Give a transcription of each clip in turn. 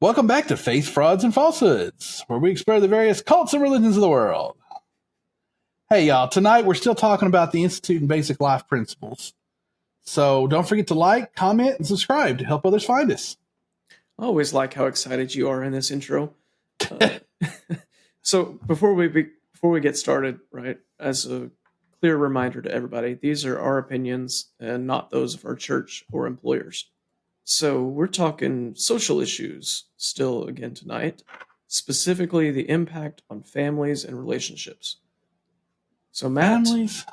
Welcome back to Faith, Frauds, and Falsehoods, where we explore the various cults and religions of the world. Hey, y'all, tonight we're still talking about the Institute and Basic Life Principles. So don't forget to like, comment, and subscribe to help others find us. I always like how excited you are in this intro. So before we get started, right, as a clear reminder to everybody, these are our opinions and not those of our church or employers. So we're talking social issues still again tonight, specifically the impact on families and relationships. So Matt, Families,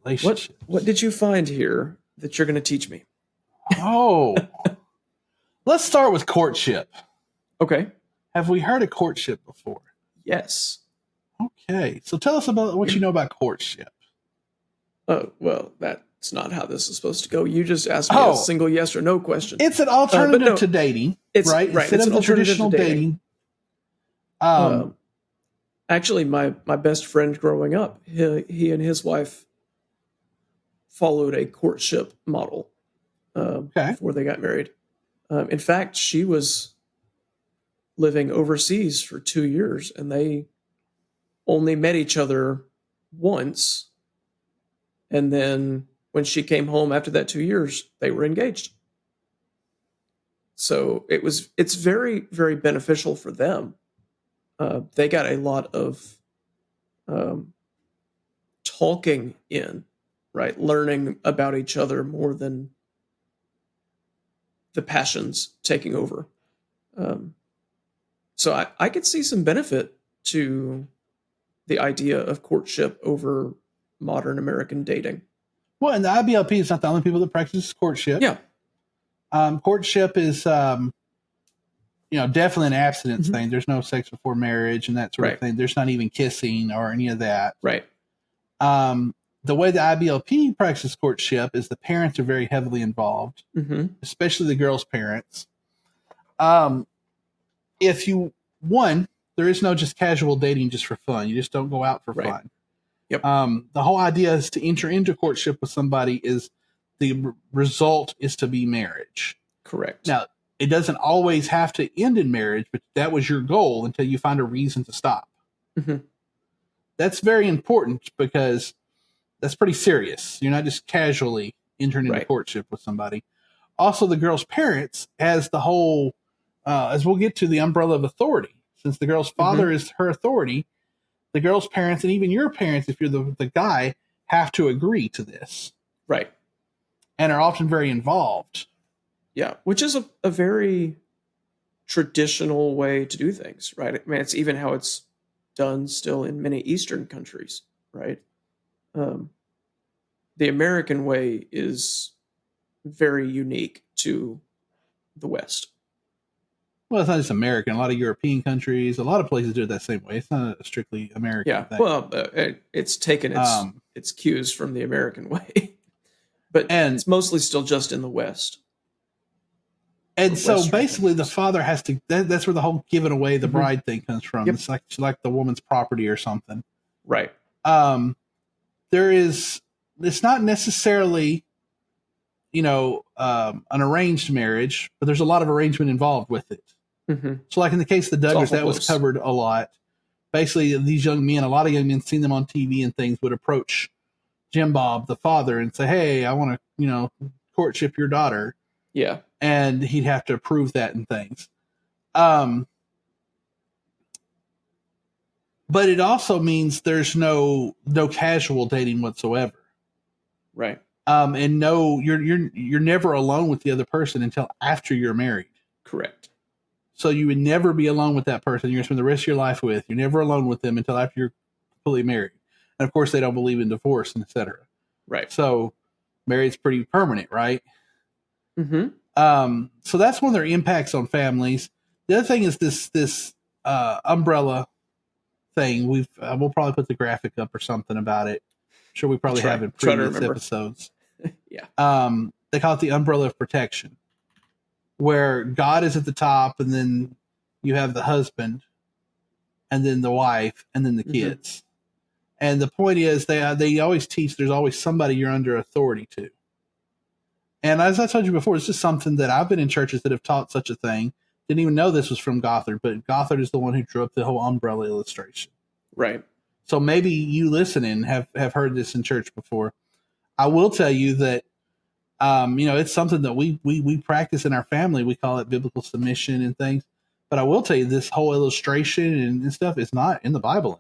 relationships. what did you find here that you're going to teach me? Oh, let's start with courtship. Okay. Have we heard of courtship before? Yes. Okay, so tell us about what you know about courtship. Oh, well, that's not how this is supposed to go. You just asked me a single yes or no question. It's an alternative to dating, right? Instead of the traditional dating. Actually, my best friend growing up, he and his wife followed a courtship model before they got married. In fact, she was living overseas for 2 years, and they only met each other once. And then when she came home after that 2 years, they were engaged. So it's very, very beneficial for them. They got a lot of talking in, right? Learning about each other more than the passions taking over. So I could see some benefit to the idea of courtship over modern American dating. Well, and the IBLP is not the only people that practice courtship. Yeah. Courtship is, definitely an abstinence thing. There's no sex before marriage and that sort of thing. There's not even kissing or any of that. Right. The way the IBLP practices courtship is the parents are very heavily involved, especially the girl's parents. There is no just casual dating just for fun. You just don't go out for fun. Yep. The whole idea is to enter into courtship with somebody is the result is to be marriage. Correct. Now, it doesn't always have to end in marriage, but that was your goal until you find a reason to stop. That's very important because that's pretty serious. You're not just casually entering into courtship with somebody. Also, the girl's parents has the whole, as we'll get to, the umbrella of authority. Since the girl's father is her authority, the girl's parents and even your parents, if you're the guy, have to agree to this. Right. And are often very involved. Yeah, which is a very traditional way to do things, right? I mean, it's even how it's done still in many Eastern countries, right? The American way is very unique to the West. Well, it's not just American. A lot of European countries, a lot of places do it that same way. It's not a strictly American thing. Well, it's taken its cues from the American way. But it's mostly still just in the West. And so basically the father has to, that's where the whole giving away the bride thing comes from. It's like the woman's property or something. Right. It's not necessarily, an arranged marriage, but there's a lot of arrangement involved with it. So like in the case of the Duggars, that was covered a lot. Basically, these young men, a lot of young men seen them on TV and things, would approach Jim Bob, the father, and say, hey, I want to, courtship your daughter. Yeah. And he'd have to approve that and things. But it also means there's no casual dating whatsoever. Right. And you're never alone with the other person until after you're married. Correct. So you would never be alone with that person you're going to spend the rest of your life with. You're never alone with them until after you're completely married. And of course, they don't believe in divorce, and et cetera. Right. So married's pretty permanent, right? So that's one of their impacts on families. The other thing is this umbrella thing. We'll probably put the graphic up or something about it. I'm sure we probably have in previous episodes. Yeah. They call it the umbrella of protection, where God is at the top, and then you have the husband, and then the wife, and then the kids. And the point is, they always teach there's always somebody you're under authority to. And as I told you before, it's just something that I've been in churches that have taught such a thing. didn't even know this was from Gothard, but Gothard is the one who drew up the whole umbrella illustration. Right. So maybe you listening have heard this in church before. I will tell you that, it's something that we practice in our family. We call it biblical submission and things. But I will tell you, this whole illustration and stuff is not in the Bible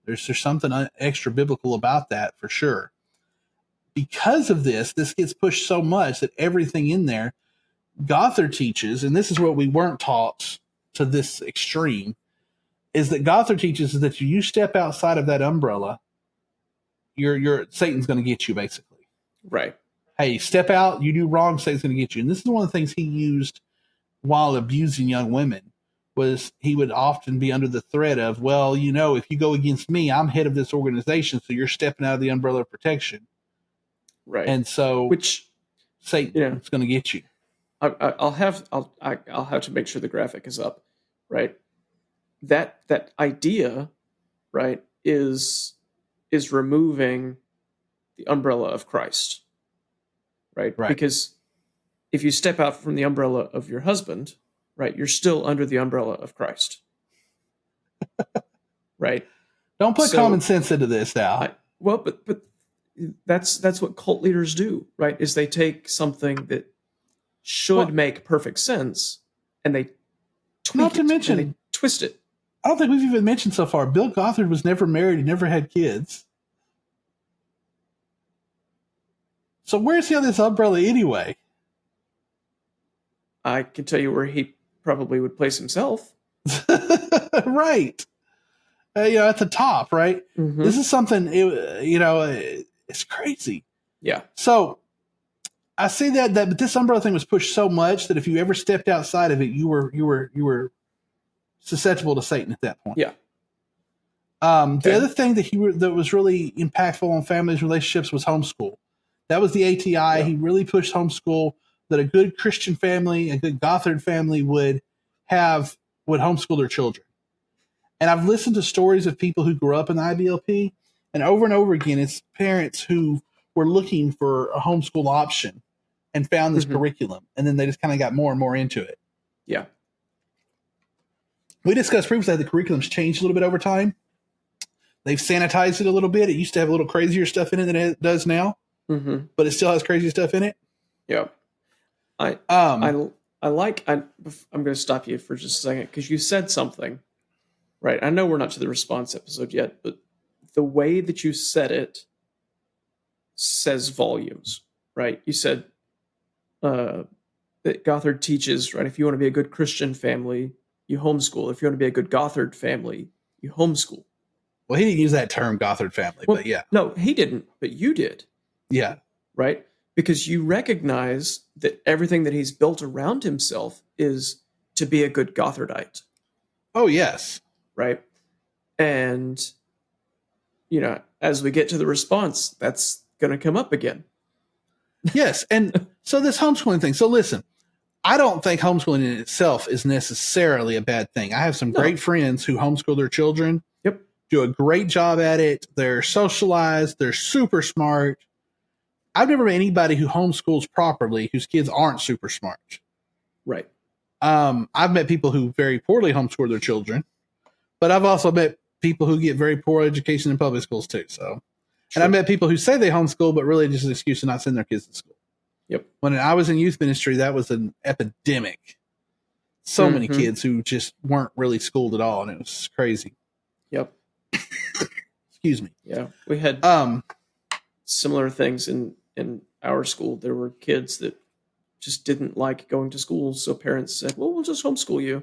anywhere. There's something extra biblical about that for sure. Because of this gets pushed so much that everything in there, Gothard teaches, and this is what we weren't taught to this extreme, is that Gothard teaches is that you step outside of that umbrella, your Satan's going to get you, basically. Right. Hey, step out, you do wrong, Satan's going to get you. And this is one of the things he used while abusing young women, was he would often be under the threat of, well, if you go against me, I'm head of this organization, so you're stepping out of the umbrella of protection. Right. And so Satan is going to get you. I'll have to make sure the graphic is up, right? That idea, right, is removing the umbrella of Christ, right? Because if you step out from the umbrella of your husband, right, you're still under the umbrella of Christ, right? Don't put common sense into this now. But that's what cult leaders do, right? Is they take something that should make perfect sense and they tweak and they twist it. I don't think we've even mentioned so far, Bill Gothard was never married. He never had kids. So where's he on this umbrella anyway? I can tell you where he probably would place himself. Right. At the top, right? Mm-hmm. This is something, it's crazy. Yeah. So I say that this umbrella thing was pushed so much that if you ever stepped outside of it, you were susceptible to Satan at that point. Yeah. The other thing that was really impactful on families' relationships was homeschool. That was the ATI. Yeah. He really pushed homeschool, that a good Christian family, a good Gothard family would homeschool their children. And I've listened to stories of people who grew up in the IBLP, and over again, it's parents who were looking for a homeschool option and found this curriculum, and then they just kind of got more and more into it. Yeah. We discussed previously that the curriculum's changed a little bit over time. They've sanitized it a little bit. It used to have a little crazier stuff in it than it does now, but it still has crazy stuff in it. Yeah. I'm going to stop you for just a second because you said something, right? I know we're not to the response episode yet, but the way that you said it says volumes, right? You said that Gothard teaches, right? If you want to be a good Christian family, you homeschool. If you want to be a good Gothard family, you homeschool. Well, he didn't use that term, Gothard family, but yeah. No, he didn't, but you did. Yeah. Right? Because you recognize that everything that he's built around himself is to be a good Gothardite. Oh, yes. Right? And, as we get to the response, that's going to come up again. Yes. And so this homeschooling thing. So listen, I don't think homeschooling in itself is necessarily a bad thing. I have some great friends who homeschool their children. Yep. Do a great job at it. They're socialized. They're super smart. I've never met anybody who homeschools properly whose kids aren't super smart. Right. I've met people who very poorly homeschool their children, but I've also met people who get very poor education in public schools too. So, and I've met people who say they homeschool, but really just an excuse to not send their kids to school. Yep. When I was in youth ministry, that was an epidemic. So many kids who just weren't really schooled at all, and it was crazy. Yep. Excuse me. Yeah, we had similar things in our school. There were kids that just didn't like going to school, so parents said, "Well, we'll just homeschool you,"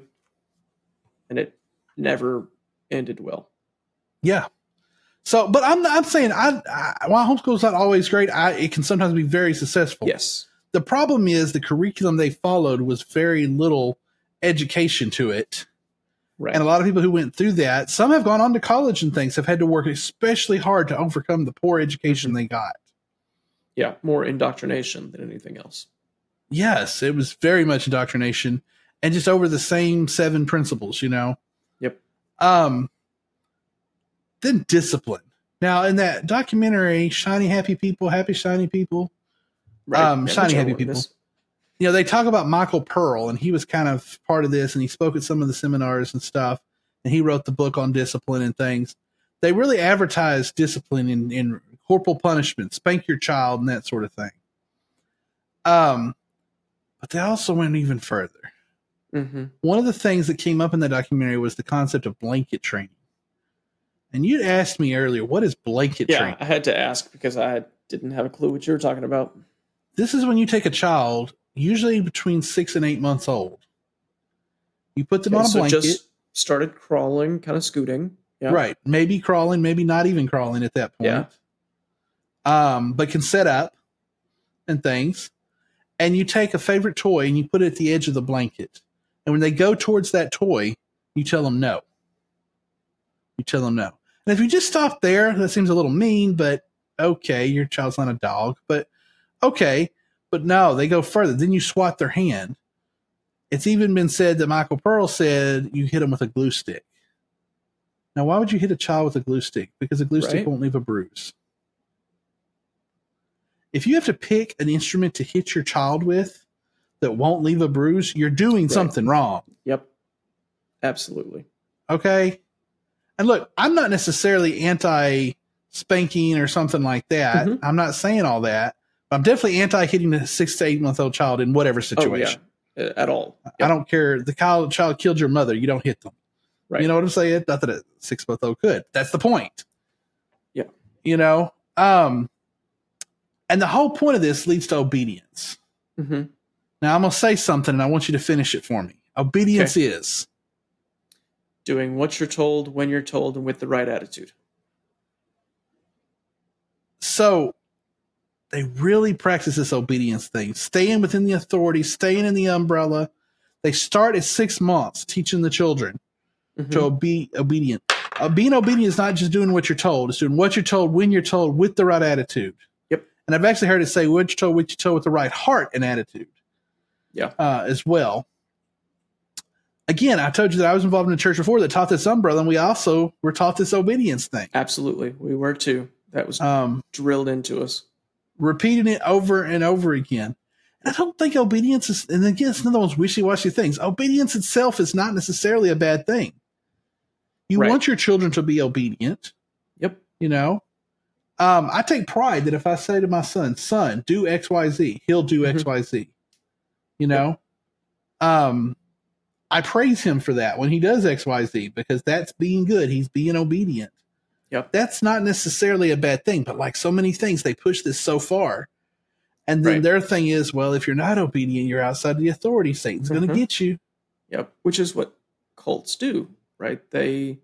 and it never ended well. Yeah. So, but I'm saying, while homeschool is not always great, it can sometimes be very successful. Yes. The problem is the curriculum they followed was very little education to it. Right. And a lot of people who went through that, some have gone on to college and things, have had to work especially hard to overcome the poor education they got. Yeah, more indoctrination than anything else. Yes, it was very much indoctrination and just over the same 7 principles, Yep. Then discipline. Now, in that documentary, Shiny Happy People, Happy Shiny People, right. Shiny Happy People. they talk about Michael Pearl, and he was kind of part of this, and he spoke at some of the seminars and stuff, and he wrote the book on discipline and things. They really advertise discipline in corporal punishment, spank your child, and that sort of thing. But they also went even further. Mm-hmm. One of the things that came up in the documentary was the concept of blanket training. And you asked me earlier, what is blanket training? Yeah, I had to ask because I didn't have a clue what you were talking about. This is when you take a child, usually between 6 and 8 months old. You put them on a blanket. Just started crawling, kind of scooting. Yeah. Right. Maybe crawling, maybe not even crawling at that point. Yeah. But can set up and things. And you take a favorite toy and you put it at the edge of the blanket. And when they go towards that toy, you tell them no. You tell them no. And if you just stop there, that seems a little mean, but okay, your child's not a dog, but okay. But no, they go further. Then you swat their hand. It's even been said that Michael Pearl said you hit them with a glue stick. Now, why would you hit a child with a glue stick? Because a glue stick won't leave a bruise. If you have to pick an instrument to hit your child with that won't leave a bruise, you're doing something wrong. Yep. Absolutely. Okay? And look, I'm not necessarily anti-spanking or something like that. Mm-hmm. I'm not saying all that. But I'm definitely anti-hitting a 6 to 8 month old child in whatever situation. Oh, yeah. At all. Yep. I don't care. The child killed your mother. You don't hit them. Right. You know what I'm saying? Not that a 6 month old could. That's the point. Yeah. And the whole point of this leads to obedience. Mm-hmm. Now, I'm going to say something, and I want you to finish it for me. Obedience is doing what you're told, when you're told, and with the right attitude. So they really practice this obedience thing, staying within the authority, staying in the umbrella. They start at 6 months teaching the children to be obedient. Being obedient is not just doing what you're told. It's doing what you're told, when you're told, with the right attitude. Yep. And I've actually heard it say what you're told with the right heart and attitude. Yeah. As well. Again, I told you that I was involved in a church before that taught this umbrella, and we also were taught this obedience thing. Absolutely. We were too. That was drilled into us. Repeating it over and over again. And I don't think obedience is, and again, it's another one of those wishy-washy things. Obedience itself is not necessarily a bad thing. You want your children to be obedient. Yep. I take pride that if I say to my son, do X, Y, Z, he'll do X, Y, Z. I praise him for that when he does X, Y, Z, because that's being good. He's being obedient. Yep. That's not necessarily a bad thing, but like so many things, they push this so far. And then their thing is, well, if you're not obedient, you're outside the authority. Satan's going to get you. Yep. Which is what cults do, right? They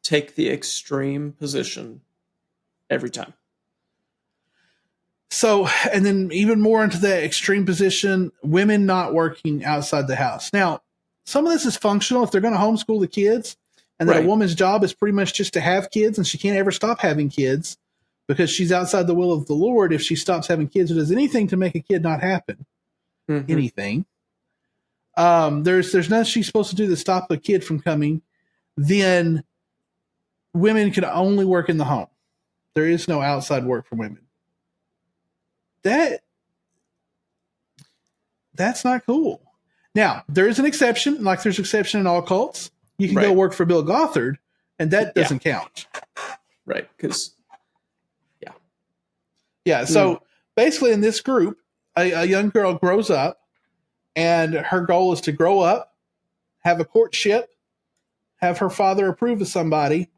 take the extreme position every time. So, and then even more into that extreme position, women not working outside the house. Now, some of this is functional if they're going to homeschool the kids, and that a woman's job is pretty much just to have kids, and she can't ever stop having kids because she's outside the will of the Lord. If she stops having kids or does anything to make a kid not happen, anything, there's nothing she's supposed to do to stop a kid from coming. Then women can only work in the home. There is no outside work for women. That's not cool. Now, there is an exception, like there's an exception in all cults. You can go work for Bill Gothard, and that doesn't count. Right, because, so basically in this group, a young girl grows up, and her goal is to grow up, have a courtship, have her father approve of somebody.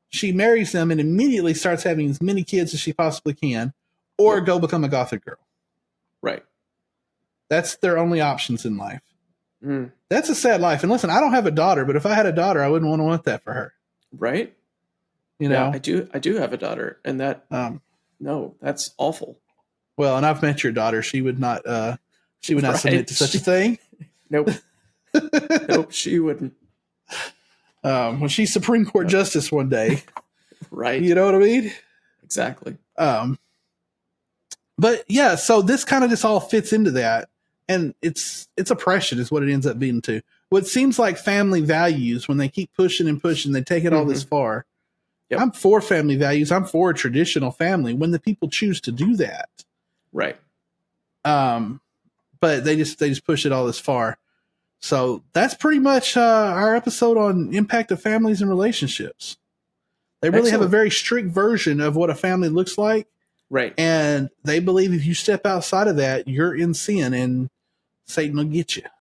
She marries them and immediately starts having as many kids as she possibly can, or go become a Gothic girl. Right. That's their only options in life. That's a sad life. And listen, I don't have a daughter, but if I had a daughter, I wouldn't want that for her. Right. I do have a daughter, and that, no, that's awful. Well, and I've met your daughter. She would not submit to such a thing. Nope. Nope. She wouldn't. When she's Supreme Court Justice one day. Right. You know what I mean? Exactly. But yeah, so this kind of just all fits into that. And it's oppression is what it ends up being to. What seems like family values, when they keep pushing and pushing, they take it all this far. Yep. I'm for family values. I'm for a traditional family when the people choose to do that. Right. but they just push it all this far. So that's pretty much our episode on impact of families and relationships. They really have a very strict version of what a family looks like. Right. And they believe if you step outside of that, you're in sin and Satan will get you.